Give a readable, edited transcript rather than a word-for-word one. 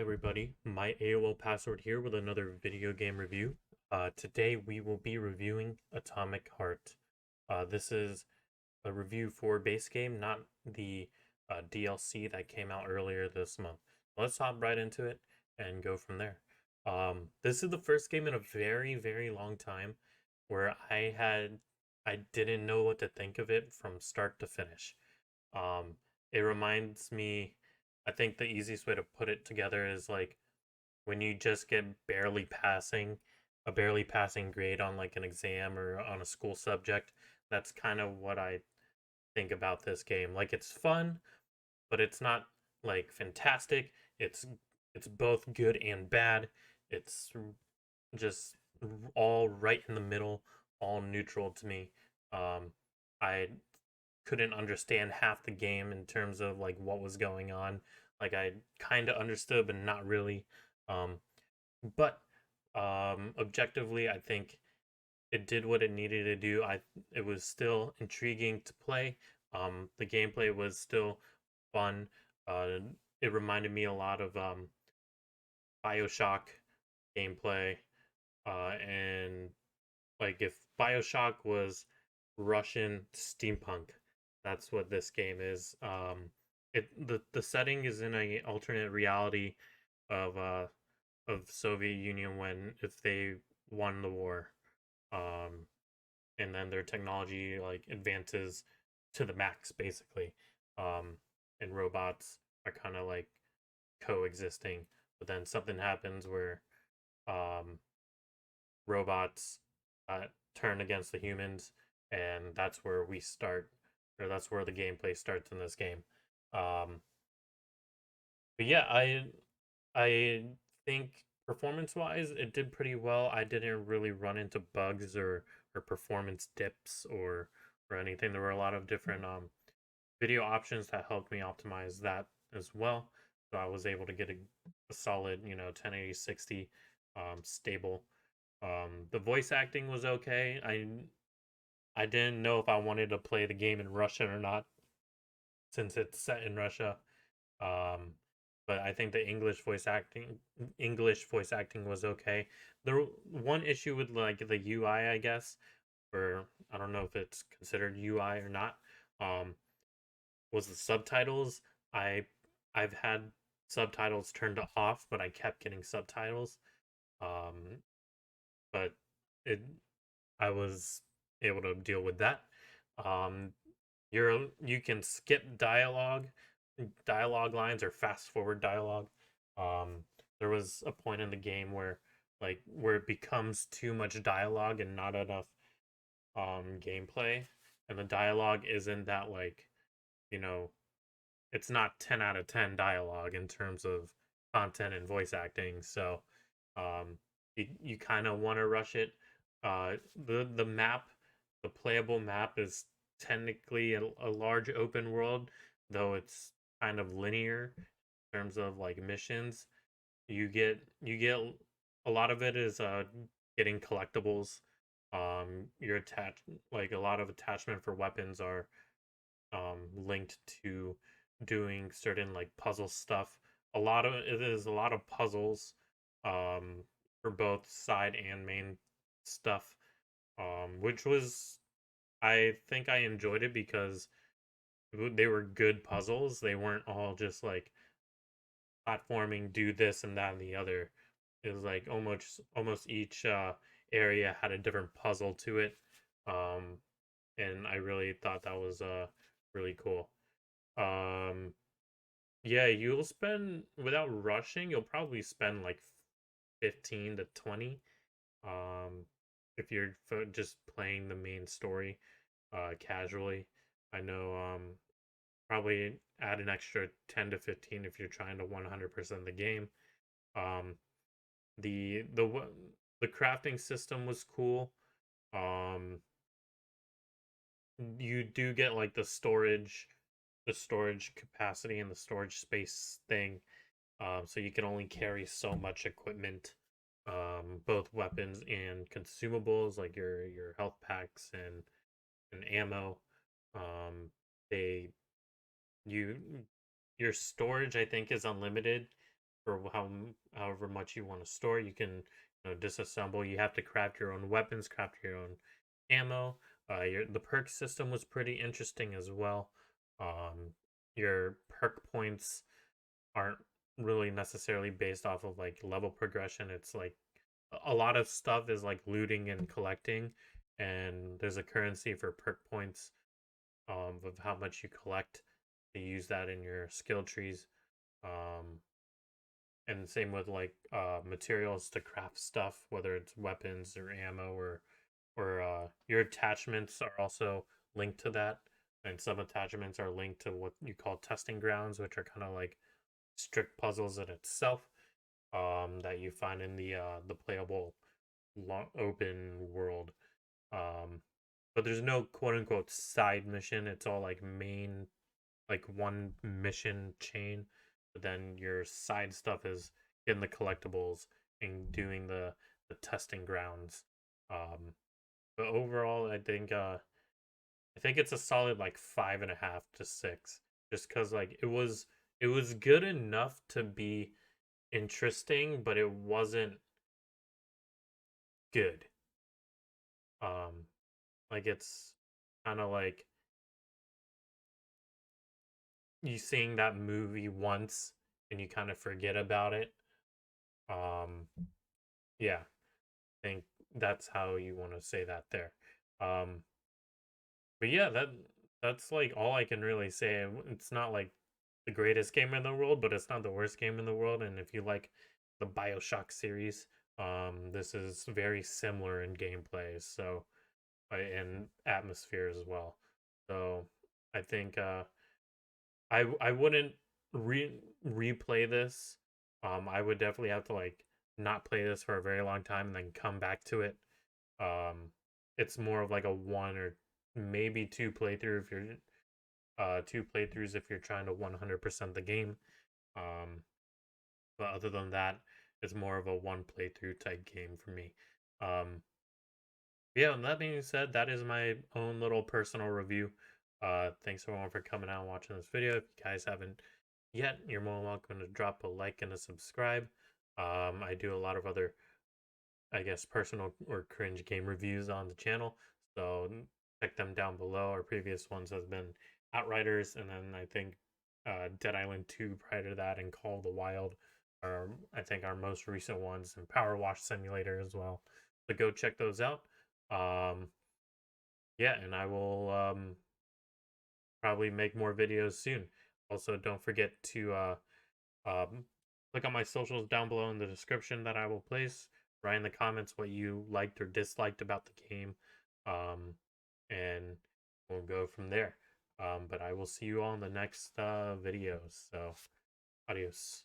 everybody, my AOL password here with another video game review. Today we will be reviewing Atomic Heart. This is a review for base game, not the DLC that came out earlier this month. Let's hop right into it and go from there. This is the first game in a very, very long time where I didn't know what to think of it from start to finish. Um, it reminds me, I think the easiest way to put it together is like when you just get a barely passing grade on like an exam or on a school subject. That's kind of what I think about this game. Like it's fun, but it's not like fantastic. It's both good and bad. It's just all right in the middle, all neutral to me. I couldn't understand half the game in terms of like what was going on. Like I kind of understood, but not really. Um, but Objectively, I think it did what it needed to do. It was still intriguing to play. The gameplay was still fun. Uh, it reminded me a lot of Bioshock gameplay, and like if Bioshock was Russian steampunk, that's what this game is. The setting is in a alternate reality of Soviet Union when if they won the war, um, and then their technology like advances to the max basically, um, and robots are kind of like coexisting, but then something happens where um robots turn against the humans, and that's where we start, or that's where the gameplay starts in this game. Um, but yeah, I think performance wise, it did pretty well. I didn't really run into bugs or performance dips or anything. There were a lot of different video options that helped me optimize that as well. So I was able to get a solid, 1080 60 stable. The voice acting was okay. I didn't know if I wanted to play the game in Russian or not since it's set in Russia. Um, but I think the English voice acting was okay. There one issue with like the UI, I guess, or I don't know if it's considered UI or not. Um, was the subtitles. I I've had subtitles turned off, but I kept getting subtitles. Um, but it I was able to deal with that. Um, you can skip dialogue lines or fast forward dialogue. Um, there was a point in the game where it becomes too much dialogue and not enough gameplay, and the dialogue isn't that like you know it's not 10 out of 10 dialogue in terms of content and voice acting. So um, you kind of want to rush it. The map, the playable map is technically a large open world, though it's kind of linear in terms of like missions. You get a lot of it is getting collectibles. You're attached, like a lot of attachment for weapons are linked to doing certain like puzzle stuff. It is a lot of puzzles um for both side and main stuff. Which was, I think I enjoyed it because they were good puzzles. They weren't all just like platforming, do this and that and the other. It was like almost each area had a different puzzle to it. Um and I really thought that was really cool. Um Yeah, you'll spend without rushing, you'll probably spend like 15 to 20 if you're just playing the main story casually. I know probably add an extra 10 to 15 if you're trying to 100% the game. Um the crafting system was cool. Um you do get like the storage capacity and the storage space thing. So you can only carry so much equipment, both weapons and consumables like your health packs and ammo. Um, they you your storage I think is unlimited for however much you want to store. You can disassemble. You have to craft your own weapons, craft your own ammo. The perk system was pretty interesting as well. Your perk points aren't really necessarily based off of like level progression. It's like a lot of stuff is like looting and collecting, and there's a currency for perk points of how much you collect to use that in your skill trees. Um, and same with like materials to craft stuff, whether it's weapons or ammo or your attachments are also linked to that. And some attachments are linked to what you call testing grounds, which are kind of like strict puzzles in itself that you find in the playable open world. Um, but there's no quote unquote side mission. It's all like main, like one mission chain. But then your side stuff is getting the collectibles and doing the testing grounds. Um, but overall, I think it's a solid like 5.5 to 6, just because like it was good enough to be interesting, but it wasn't good. Um, like it's kind of like you seeing that movie once and you kind of forget about it. Um, yeah, I think that's how you want to say that there. Um, but yeah, that's like all I can really say. It's not like the greatest game in the world, but it's not the worst game in the world. And if you like the BioShock series, this is very similar in gameplay, so and atmosphere as well. So I think I wouldn't replay this. I would definitely have to like not play this for a very long time and then come back to it. Um, it's more of like a one or maybe two playthroughs if you're trying to 100% the game. Um, but other than that, it's more of a one playthrough type game for me. Um, yeah, and that being said, that is my own little personal review. Thanks everyone for coming out and watching this video. If you guys haven't yet, you're more than welcome to drop a like and a subscribe. I do a lot of other, I guess, personal or cringe game reviews on the channel, so check them down below. Our previous ones has been Outriders, and then I think Dead Island 2 prior to that, and Call of the Wild are I think our most recent ones, and Power Wash Simulator as well. So go check those out. Um, yeah, and I will probably make more videos soon. Also, don't forget to click on my socials down below in the description that I will place. Write in the comments what you liked or disliked about the game, um, and we'll go from there. But I will see you all in the next videos. So, adios.